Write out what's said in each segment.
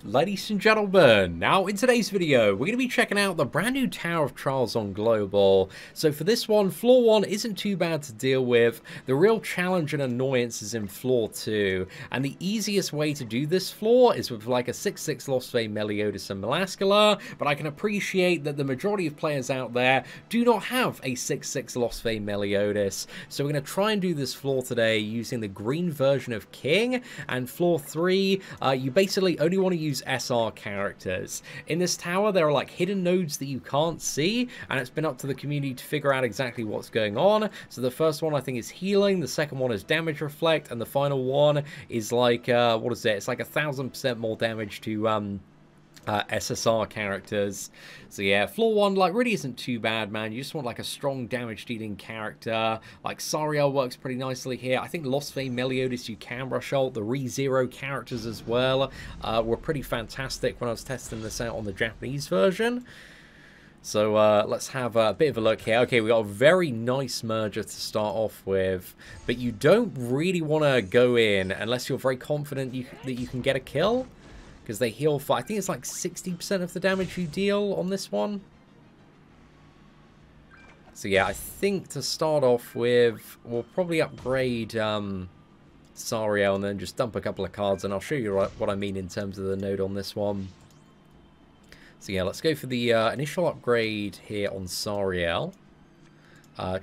Ladies and gentlemen, now in today's video, we're going to be checking out the brand new Tower of Trials on Global. So for this one, Floor 1 isn't too bad to deal with. The real challenge and annoyance is in Floor 2. And the easiest way to do this floor is with like a 6-6 Lostvayne Meliodas and Melascula. But I can appreciate that the majority of players out there do not have a 6-6 Lostvayne Meliodas. So we're going to try and do this floor today using the green version of King. And Floor 3, you basically only want to use SR characters. In this tower, there are like hidden nodes that you can't see, and it's been up to the community to figure out exactly what's going on. So the first one I think is healing, the second one is damage reflect, and the final one is like, what is it? It's like 1,000% more damage to SSR characters. So yeah, floor 1 like really isn't too bad, man. You just want like a strong damage dealing character. Like Sariel works pretty nicely here. I think Lostvayne Meliodas you can rush ult. The ReZero characters as well were pretty fantastic when I was testing this out on the Japanese version. So let's have a bit of a look here. Okay, we got a very nice merger to start off with, but you don't really want to go in unless you're very confident that you can get a kill. Because they heal for, I think it's like 60% of the damage you deal on this one. So yeah, I think to start off with, we'll probably upgrade Sariel and then just dump a couple of cards. And I'll show you what I mean in terms of the node on this one. So yeah, let's go for the initial upgrade here on Sariel.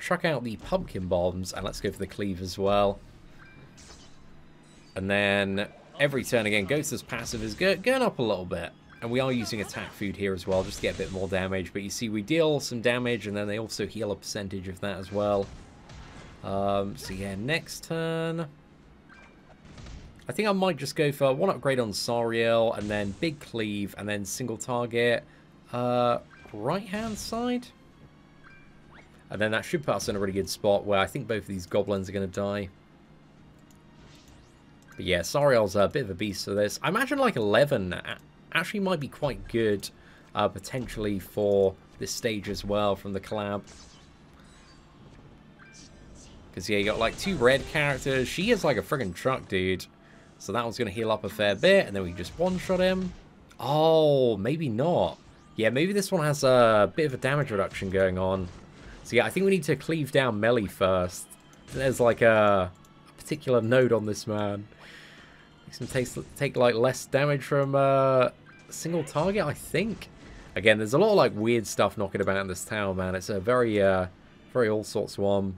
Chuck out the pumpkin bombs and let's go for the cleave as well. And then every turn again, Ghost's passive is going up a little bit. And we are using attack food here as well, just to get a bit more damage. But you see, we deal some damage, and then they also heal a percentage of that as well. So yeah, next turn, I think I might just go for one upgrade on Sariel, and then big cleave, and then single target right-hand side. And then that should put us in a really good spot where I think both of these goblins are going to die. But yeah, Sariel's a bit of a beast for this. I imagine like 11 actually might be quite good, potentially for this stage as well from the collab. Because yeah, you got like 2 red characters. She is like a friggin' truck, dude. So that one's going to heal up a fair bit, and then we can just one-shot him. Oh, maybe not. Yeah, maybe this one has a bit of a damage reduction going on. So yeah, I think we need to cleave down Melee first. There's like a particular node on this man. Makes him take like less damage from single target, I think. Again, there's a lot of like weird stuff knocking about in this tower, man. It's a very very all sorts one.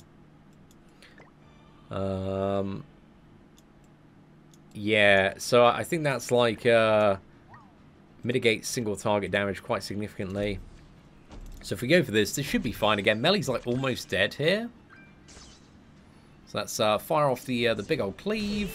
Yeah, so I think that's like mitigates single target damage quite significantly. So if we go for this should be fine. Again, Melee's like almost dead here. So let's fire off the big old cleave.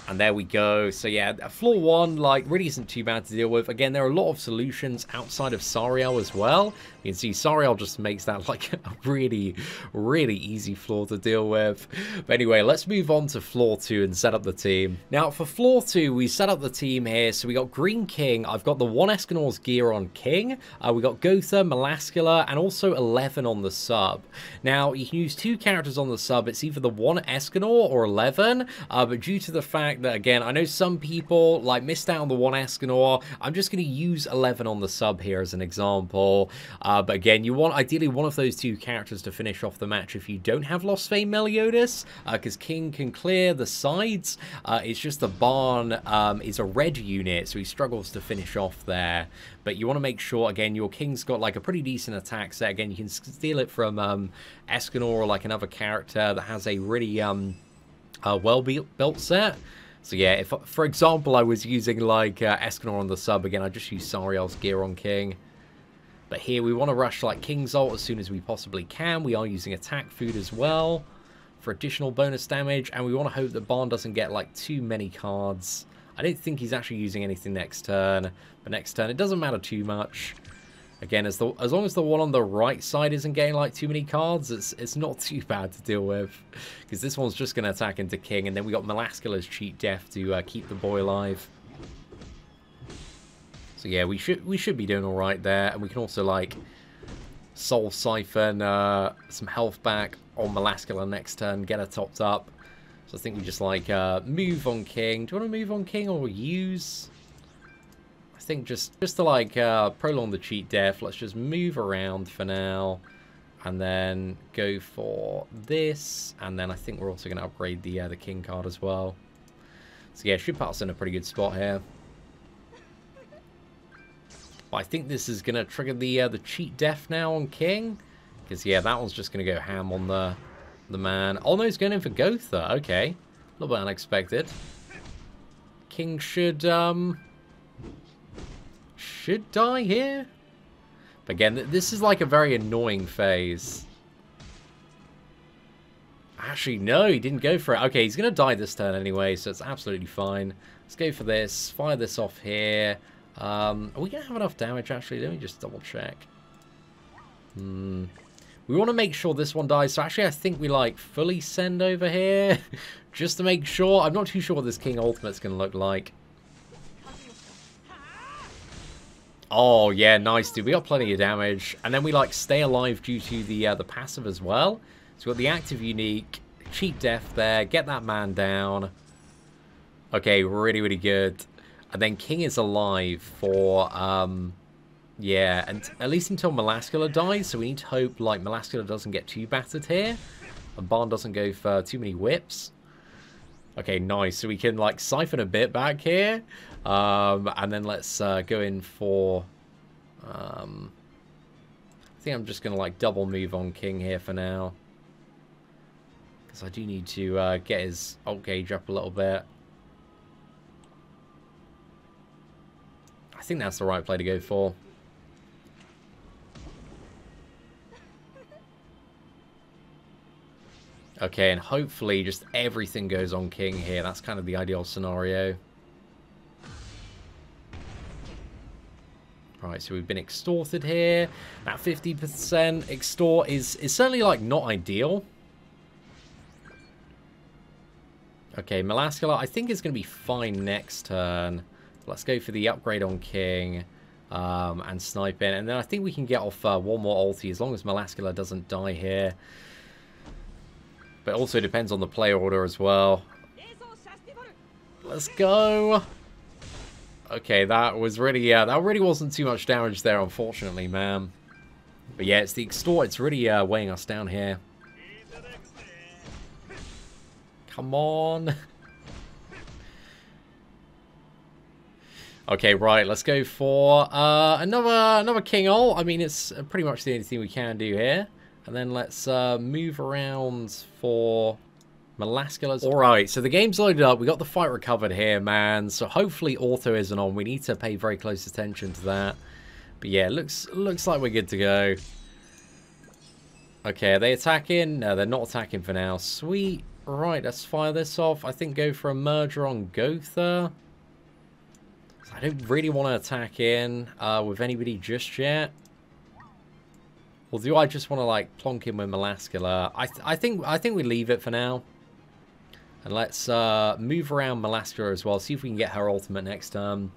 And there we go. So yeah, floor 1 like really isn't too bad to deal with. Again, there are a lot of solutions outside of Sariel as well. You can see Sariel just makes that like a really, really easy floor to deal with. But anyway, let's move on to floor 2 and set up the team. Now for floor 2, we set up the team here. So we got Green King. I've got the 1 Escanor's gear on King. We got Gotha, Melascula, and also 11 on the sub. Now you can use 2 characters on the sub. It's either the 1 Escanor or 11. But due to the fact that, again, I know some people like missed out on the 1 Escanor, I'm just going to use 11 on the sub here as an example. But again, you want ideally one of those 2 characters to finish off the match if you don't have Lostvayne Meliodas, because King can clear the sides. It's just the Barn is a red unit, so he struggles to finish off there. But you want to make sure, again, your King's got like a pretty decent attack set. Again, you can steal it from Escanor or like another character that has a really well-built set. So yeah, if, for example, I was using like Escanor on the sub, again, I just use Sariel's gear on King. But here we want to rush like King's ult as soon as we possibly can. We are using attack food as well for additional bonus damage. And we want to hope that Barn doesn't get like too many cards. I don't think he's actually using anything next turn. But next turn, it doesn't matter too much. Again, as long as the one on the right side isn't getting like too many cards, it's not too bad to deal with. Because this one's just going to attack into King. And then we got Melascula's cheat death to keep the boy alive. So yeah, we should be doing all right there, and we can also like soul siphon some health back on Melascula next turn, get her topped up. So I think we just like move on King. Do you want to move on King or use? I think just to like prolong the cheat death, let's just move around for now. And then go for this. And then I think we're also going to upgrade the king card as well. So yeah, should put us in a pretty good spot here. But I think this is going to trigger the cheat death now on king. Because yeah, that one's just going to go ham on the man. Oh no, he's going in for Gotha. Okay. A little bit unexpected. King should die here. But again, this is like a very annoying phase. Actually, no, he didn't go for it. Okay, he's going to die this turn anyway, so it's absolutely fine. Let's go for this. Fire this off here. Are we going to have enough damage, actually? Let me just double check. We want to make sure this one dies. So actually, I think we like fully send over here. Just to make sure. I'm not too sure what this king ultimate's going to look like. Oh, yeah, nice, dude. We got plenty of damage. And then we, like, stay alive due to the passive as well. So we've got the active unique, cheat death there, get that man down. Okay, really, really good. And then king is alive for, yeah, and at least until Melascula dies. So we need to hope, like, Melascula doesn't get too battered here. And Barn doesn't go for too many whips. Okay, nice. So we can, like, siphon a bit back here. And then let's go in for... I think I'm just going to, like, double move on king here for now. Because I do need to get his ult gauge up a little bit. I think that's the right play to go for. Okay, and hopefully just everything goes on king here. That's kind of the ideal scenario. Right, so we've been extorted here. That 50% extort is certainly, like, not ideal. Okay, Melascula, I think is going to be fine next turn. Let's go for the upgrade on king and snipe in. And then I think we can get off one more ulti as long as Melascula doesn't die here. But it also depends on the play order as well. Let's go. Okay, that was really, that really wasn't too much damage there, unfortunately, man. But yeah, it's the extort. It's really weighing us down here. Come on. Okay, right, let's go for another king ult. I mean, it's pretty much the only thing we can do here. And then let's move around for Melascula's. Alright, so the game's loaded up. We got the fight recovered here, man. So hopefully auto isn't on. We need to pay very close attention to that. But yeah, looks like we're good to go. Okay, are they attacking? No, they're not attacking for now. Sweet. Right, let's fire this off. I think go for a merger on Gotha. I don't really want to attack in with anybody just yet. Or do I just want to, like, plonk in with Melascula? I think we leave it for now. And let's move around Melascula as well. See if we can get her ultimate next turn.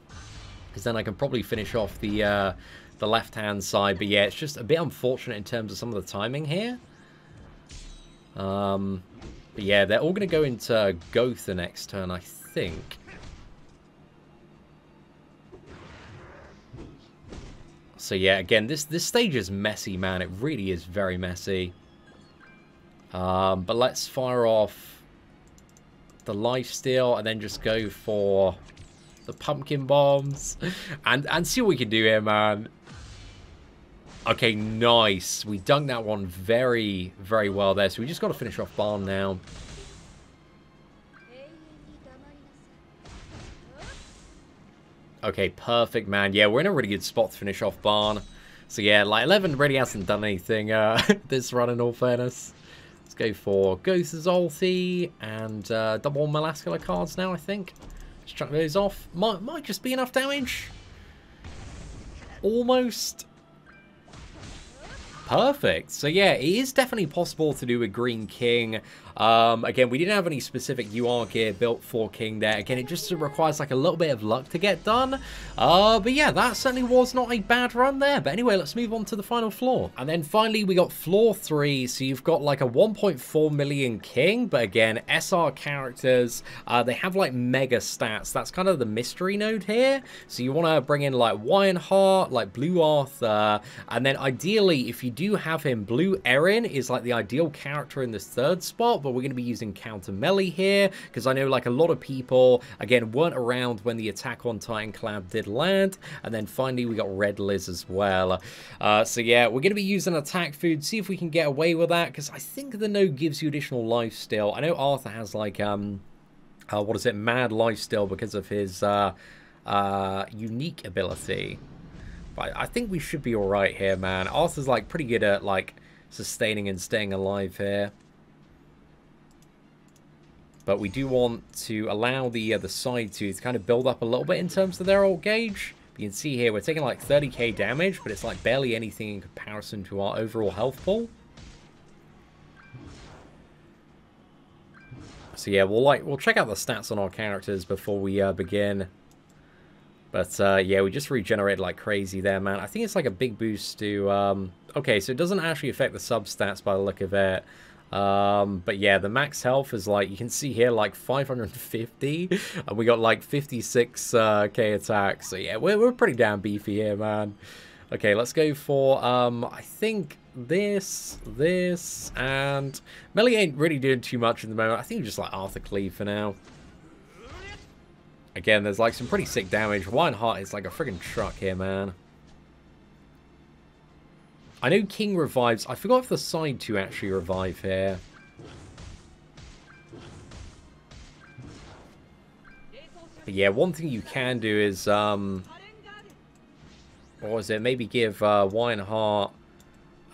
Because then I can probably finish off the left-hand side. But yeah, it's just a bit unfortunate in terms of some of the timing here. But yeah, they're all going to go into Gotha next turn, I think. So yeah, again, this stage is messy, man. It really is very messy. But let's fire off the lifesteal and then just go for the pumpkin bombs and see what we can do here, man. Okay, nice. We dunked that one very, very well there. So we just got to finish off Barn now. Okay, perfect, man. Yeah, we're in a really good spot to finish off Barn. So yeah, like 11 really hasn't done anything this run in all fairness. Let's go for Gotha's ulti and double Melascula cards now, I think. Just chuck those off. Might just be enough damage. Almost. Perfect. So yeah, it is definitely possible to do a Green King. Again, we didn't have any specific UR gear built for King there. Again, it just requires like a little bit of luck to get done. But yeah, that certainly was not a bad run there. But anyway, let's move on to the final floor. And then finally, we got floor 3. So you've got like a 1.4 million King. But again, SR characters, they have like mega stats. That's kind of the mystery node here. So you want to bring in like Lionheart, like Blue Arthur, and then ideally, if you do have him, Blue Erin is like the ideal character in this 3rd spot, but we're going to be using Counter Melee here, because I know like a lot of people, again, weren't around when the Attack on Titan collab did land, and then finally we got Red Liz as well. So yeah, we're going to be using Attack Food, see if we can get away with that, because I think the node gives you additional life still. I know Arthur has like, what is it, Mad Life still because of his unique ability. But I think we should be alright here, man. Arthur's like pretty good at like sustaining and staying alive here. But we do want to allow the side to kind of build up a little bit in terms of their ult gauge. You can see here we're taking like 30k damage, but it's like barely anything in comparison to our overall health pool. So yeah, we'll check out the stats on our characters before we begin. But yeah, we just regenerated like crazy there, man. I think it's like a big boost to... okay, so it doesn't actually affect the sub-stats by the look of it. But yeah, the max health is like, you can see here, like 550. And we got like 56k attacks. So yeah, we're pretty damn beefy here, man. Okay, let's go for, I think this, and... Melee ain't really doing too much in the moment. I think just like Arthur Cleave for now. Again, there's like some pretty sick damage. Lionheart is like a friggin' truck here, man. I know King revives. I forgot if the side 2 actually revive here. But yeah, one thing you can do is, what was it? Maybe give Lionheart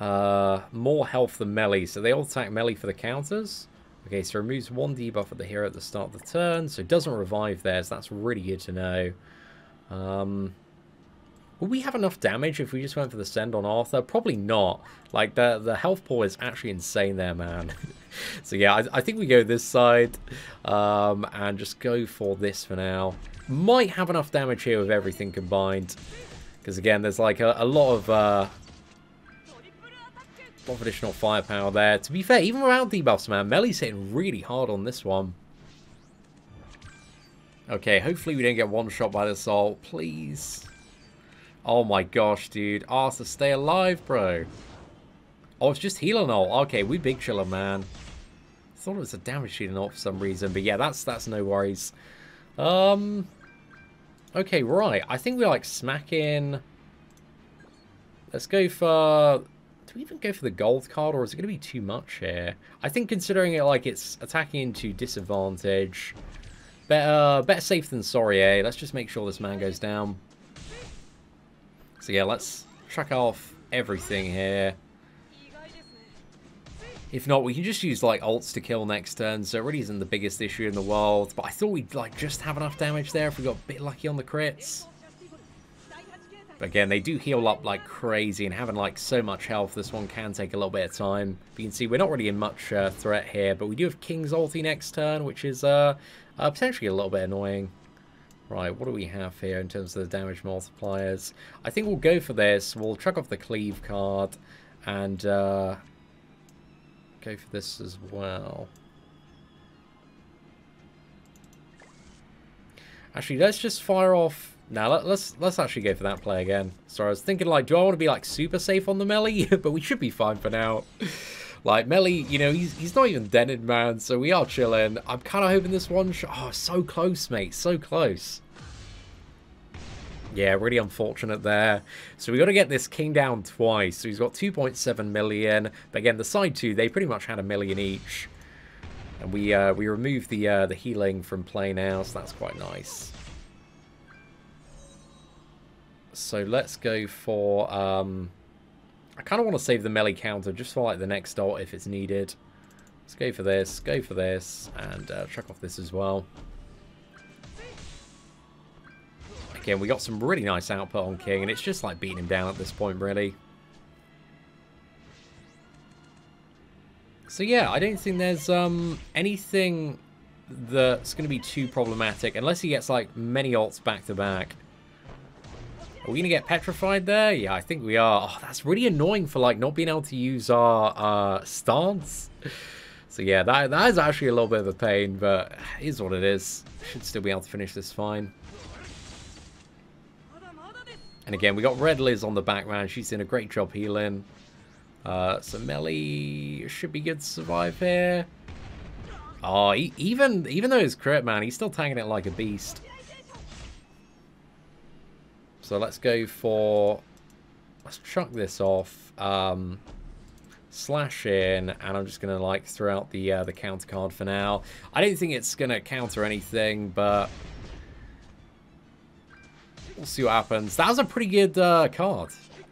more health than melee. So they all attack melee for the counters. Okay, so removes 1 debuff at the hero at the start of the turn, so it doesn't revive theirs. That's really good to know. Will we have enough damage if we just went for the send on Arthur? Probably not. Like, the health pool is actually insane there, man. So yeah, I think we go this side, and just go for this for now. Might have enough damage here with everything combined. Because again, there's like a lot of additional firepower there. To be fair, even without debuffs, man, Melee's hitting really hard on this one. Okay, hopefully we don't get one shot by the ult, please. Oh my gosh, dude. Arthur, stay alive, bro. Oh, it's just healing ult. Okay, we big chiller, man. I thought it was a damage healing ult for some reason, but yeah, that's no worries. Okay, right. I think we're like smacking. Let's go for... Do we even go for the gold card, or is it going to be too much here? I think considering it like it's attacking into disadvantage, better safe than sorry, eh? Let's just make sure this man goes down. So yeah, let's chuck off everything here. If not, we can just use like ults to kill next turn, so it really isn't the biggest issue in the world. But I thought we'd like just have enough damage there if we got a bit lucky on the crits. But again, they do heal up like crazy, and having like so much health, this one can take a little bit of time. But you can see we're not really in much threat here, but we do have King's ulti next turn, which is potentially a little bit annoying. Right, what do we have here in terms of the damage multipliers? I think we'll go for this. We'll chuck off the cleave card and go for this as well. Actually, let's just fire off. Now, let's actually go for that play again. Sorry, I was thinking, like, do I want to be, like, super safe on the melee? But we should be fine for now. Like, melee, you know, he's not even dented, man, so we are chilling. I'm kind of hoping this one shot... Oh, so close, mate, so close. Yeah, really unfortunate there. So we got to get this King down twice. So he's got 2.7 million. But again, the side 2, they pretty much had 1 million each. And we removed the healing from play now, so that's quite nice. So let's go for, I kind of want to save the melee counter just for like the next ult if it's needed. Let's go for this, and chuck off this as well. Again, we got some really nice output on King, and it's just like beating him down at this point, really. So yeah, I don't think there's anything that's going to be too problematic, unless he gets like many ults back to back. Are we going to get petrified there? Yeah, I think we are. Oh, that's really annoying for like not being able to use our stance. So yeah, that is actually a little bit of a pain, but it is what it is. Should still be able to finish this fine. And again, we got Red Liz on the back, man. She's doing a great job healing. So Melly should be good to survive here. Oh, even though it's crit, man, he's still tagging it like a beast. So let's go for... Let's chuck this off. Slash in, and I'm just going to, like, throw out the counter card for now. I don't think it's going to counter anything, but... We'll see what happens. That was a pretty good card.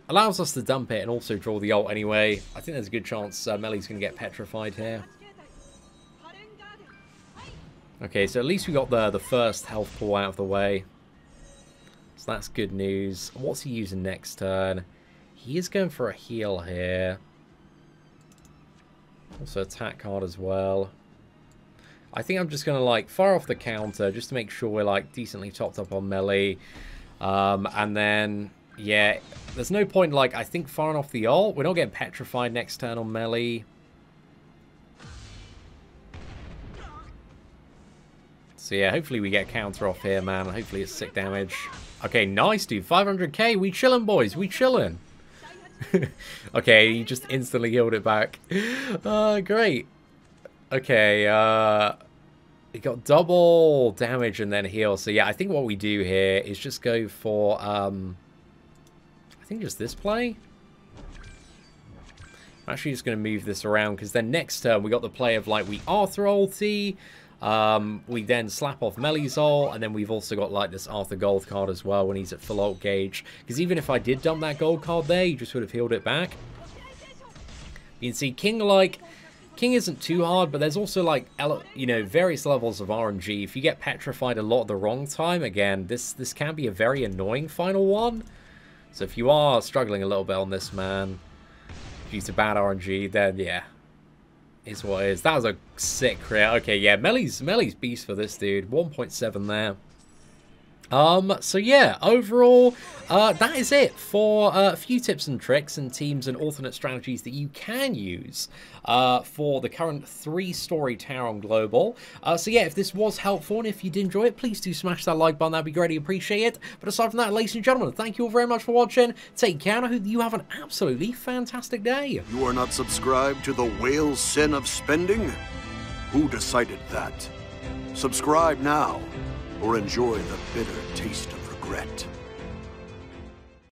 Allows us to dump it and also draw the ult anyway. I think there's a good chance Melly's going to get petrified here. Okay, so at least we got the first health pull out of the way. So that's good news. What's he using next turn? He is going for a heal here. Also attack card as well. I think I'm just going to like fire off the counter just to make sure we're like decently topped up on melee. And then, yeah, there's no point like I think firing off the ult. We're not getting petrified next turn on melee. So yeah, hopefully we get counter off here, man. Hopefully it's sick damage. Okay, nice, dude. 500k. We chillin', boys. We chillin'. Okay, he just instantly healed it back. Great. Okay, he got double damage and then heal. So yeah, I think what we do here is just go for, I think just this play. I'm actually just going to move this around because then next turn we got the play of like we Arthur ulti. We then slap off Melly's ult, and then we've also got like this Arthur gold card as well when he's at full ult gauge. Because even if I did dump that gold card there, he just would have healed it back. You can see King isn't too hard, but there's also like, you know, various levels of RNG. If you get petrified a lot at the wrong time, again, this can be a very annoying final one. So if you are struggling a little bit on this, man, due to bad RNG, then yeah. Is what it is. That was a sick crit. Okay, yeah, Melly's beast for this dude. 1.7 there. So yeah, overall, that is it for a few tips and tricks and teams and alternate strategies that you can use for the current 3-story tower on Global. So yeah, if this was helpful and if you did enjoy it, please do smash that like button. That'd be greatly appreciated. But aside from that, ladies and gentlemen, thank you all very much for watching. Take care, and I hope you have an absolutely fantastic day. You are not subscribed to the whale sin of spending? Who decided that? Subscribe now, or enjoy the bitter taste of regret.